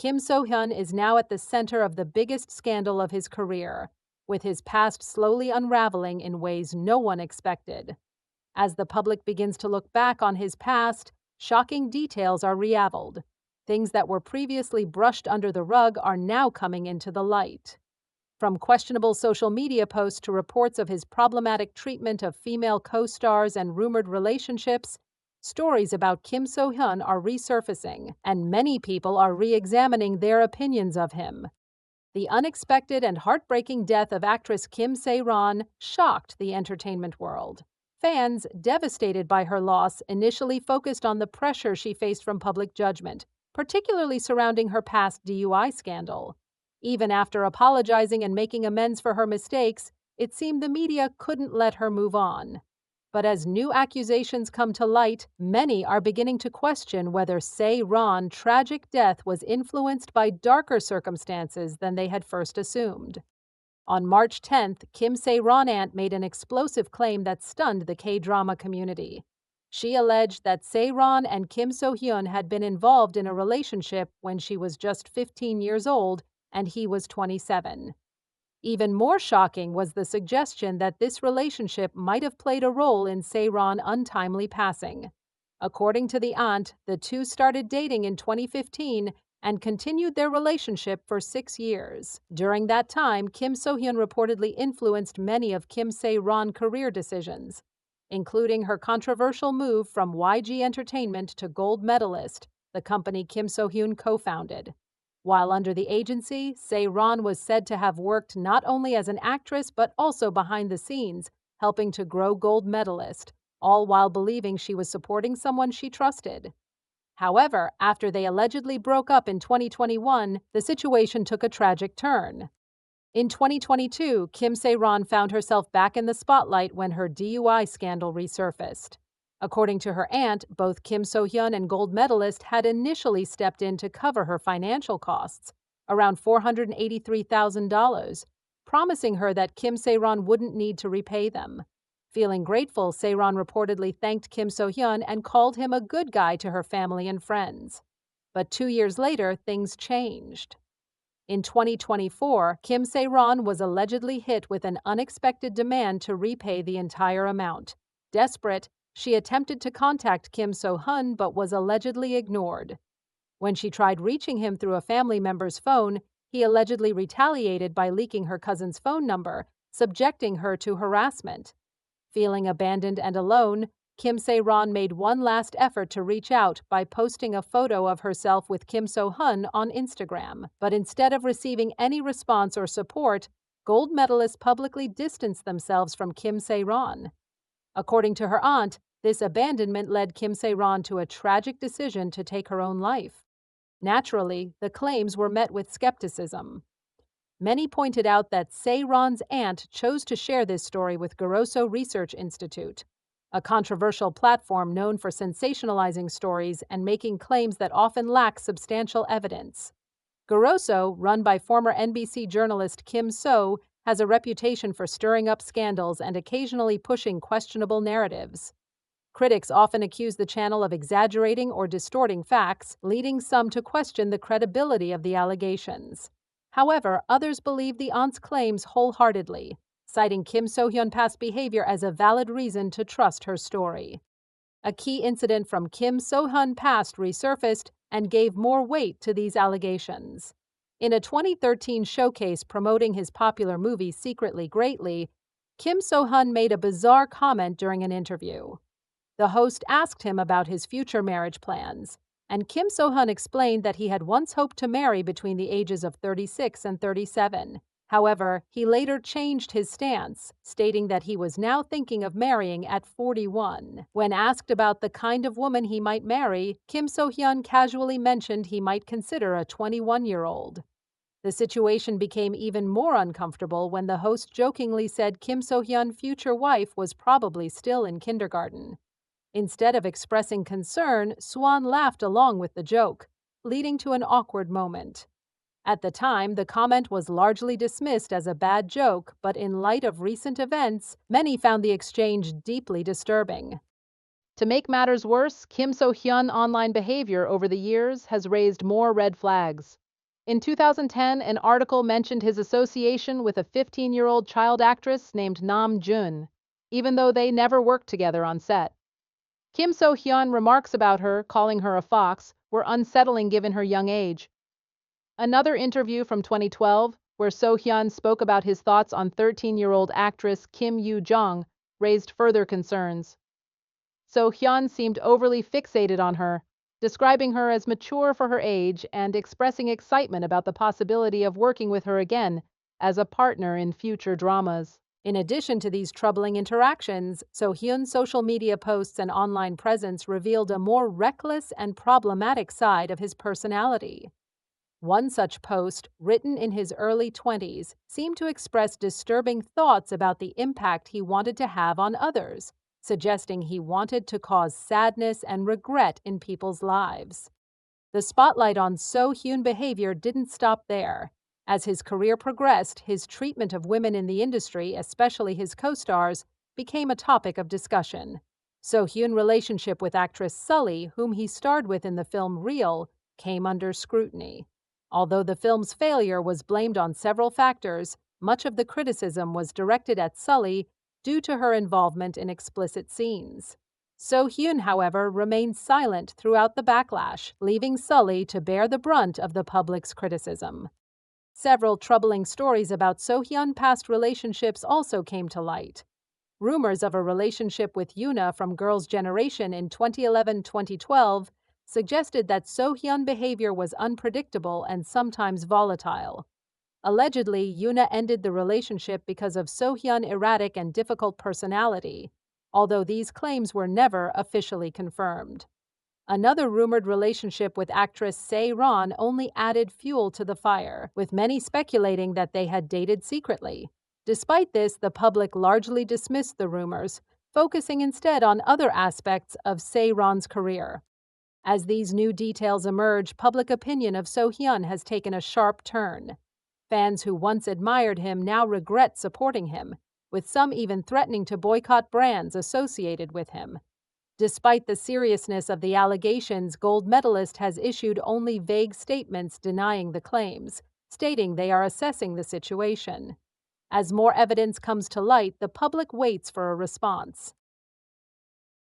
Kim Soo-hyun is now at the center of the biggest scandal of his career, with his past slowly unraveling in ways no one expected. As the public begins to look back on his past, shocking details are revealed. Things that were previously brushed under the rug are now coming into the light. From questionable social media posts to reports of his problematic treatment of female co-stars and rumored relationships, stories about Kim So-hyun are resurfacing, and many people are re-examining their opinions of him. The unexpected and heartbreaking death of actress Kim Sae Ron shocked the entertainment world. Fans, devastated by her loss, initially focused on the pressure she faced from public judgment, particularly surrounding her past DUI scandal. Even after apologizing and making amends for her mistakes, it seemed the media couldn't let her move on. But as new accusations come to light, many are beginning to question whether Sae Ron's tragic death was influenced by darker circumstances than they had first assumed. On March 10th, Kim Sae Ron aunt made an explosive claim that stunned the K-drama community. She alleged that Sae Ron and Kim So-hyun had been involved in a relationship when she was just 15 years old and he was 27. Even more shocking was the suggestion that this relationship might have played a role in Sae Ron's untimely passing. According to the aunt, the two started dating in 2015 and continued their relationship for 6 years. During that time, Kim So-hyun reportedly influenced many of Kim Sae Ron's career decisions, including her controversial move from YG Entertainment to gold medalist, the company Kim So-hyun co-founded. While under the agency, Sae Ron was said to have worked not only as an actress but also behind the scenes, helping to grow gold medalist, all while believing she was supporting someone she trusted. However, after they allegedly broke up in 2021, the situation took a tragic turn. In 2022, Kim Sae Ron found herself back in the spotlight when her DUI scandal resurfaced. According to her aunt, both Kim So-hyun and gold medalist had initially stepped in to cover her financial costs, around $483,000, promising her that Kim Sae Ron wouldn't need to repay them. Feeling grateful, Sae Ron reportedly thanked Kim So-hyun and called him a good guy to her family and friends. But 2 years later, things changed. In 2024, Kim Sae Ron was allegedly hit with an unexpected demand to repay the entire amount. Desperate, she attempted to contact Kim So-hyun but was allegedly ignored. When she tried reaching him through a family member's phone, he allegedly retaliated by leaking her cousin's phone number, subjecting her to harassment. Feeling abandoned and alone, Kim Sae Ron made one last effort to reach out by posting a photo of herself with Kim So-hyun on Instagram. But instead of receiving any response or support, gold medalists publicly distanced themselves from Kim Sae Ron. According to her aunt, this abandonment led Kim Sae Ron to a tragic decision to take her own life. Naturally, the claims were met with skepticism. Many pointed out that Sae Ron's aunt chose to share this story with Garoso Research Institute, a controversial platform known for sensationalizing stories and making claims that often lack substantial evidence. Garoso, run by former NBC journalist Kim So, has a reputation for stirring up scandals and occasionally pushing questionable narratives. Critics often accuse the channel of exaggerating or distorting facts, leading some to question the credibility of the allegations. However, others believe the aunt's claims wholeheartedly, citing Kim So-hyun's past behavior as a valid reason to trust her story. A key incident from Kim So-hyun's past resurfaced and gave more weight to these allegations. In a 2013 showcase promoting his popular movie Secretly Greatly, Kim So-hyun made a bizarre comment during an interview. The host asked him about his future marriage plans, and Kim So-hyun explained that he had once hoped to marry between the ages of 36 and 37. However, he later changed his stance, stating that he was now thinking of marrying at 41. When asked about the kind of woman he might marry, Kim So-hyun casually mentioned he might consider a 21-year-old. The situation became even more uncomfortable when the host jokingly said Kim So-hyun's future wife was probably still in kindergarten. Instead of expressing concern, Swan laughed along with the joke, leading to an awkward moment. At the time, the comment was largely dismissed as a bad joke, but in light of recent events, many found the exchange deeply disturbing. To make matters worse, Kim So-hyun's online behavior over the years has raised more red flags. In 2010, an article mentioned his association with a 15-year-old child actress named Nam Jun, even though they never worked together on set. Kim Soo-hyun remarks about her, calling her a fox, were unsettling given her young age. Another interview from 2012, where So-hyun spoke about his thoughts on 13-year-old actress Kim Yoo-jong, raised further concerns. So-hyun seemed overly fixated on her, describing her as mature for her age and expressing excitement about the possibility of working with her again as a partner in future dramas. In addition to these troubling interactions, So-hyun's social media posts and online presence revealed a more reckless and problematic side of his personality. One such post, written in his early 20s, seemed to express disturbing thoughts about the impact he wanted to have on others, suggesting he wanted to cause sadness and regret in people's lives. The spotlight on So-hyun behavior didn't stop there. As his career progressed, his treatment of women in the industry, especially his co-stars, became a topic of discussion. So-hyun's relationship with actress Sully, whom he starred with in the film Real, came under scrutiny. Although the film's failure was blamed on several factors, much of the criticism was directed at Sully due to her involvement in explicit scenes. So-hyun, however, remained silent throughout the backlash, leaving Sully to bear the brunt of the public's criticism. Several troubling stories about So-hyun's past relationships also came to light. Rumors of a relationship with Yoona from Girls' Generation in 2011-2012 suggested that So-hyun's behavior was unpredictable and sometimes volatile. Allegedly, Yoona ended the relationship because of So-hyun's erratic and difficult personality, although these claims were never officially confirmed. Another rumored relationship with actress Sae Ron only added fuel to the fire, with many speculating that they had dated secretly. Despite this, the public largely dismissed the rumors, focusing instead on other aspects of Sae Ron's career. As these new details emerge, public opinion of So-hyun has taken a sharp turn. Fans who once admired him now regret supporting him, with some even threatening to boycott brands associated with him. Despite the seriousness of the allegations, gold medalist has issued only vague statements denying the claims, stating they are assessing the situation. As more evidence comes to light, the public waits for a response.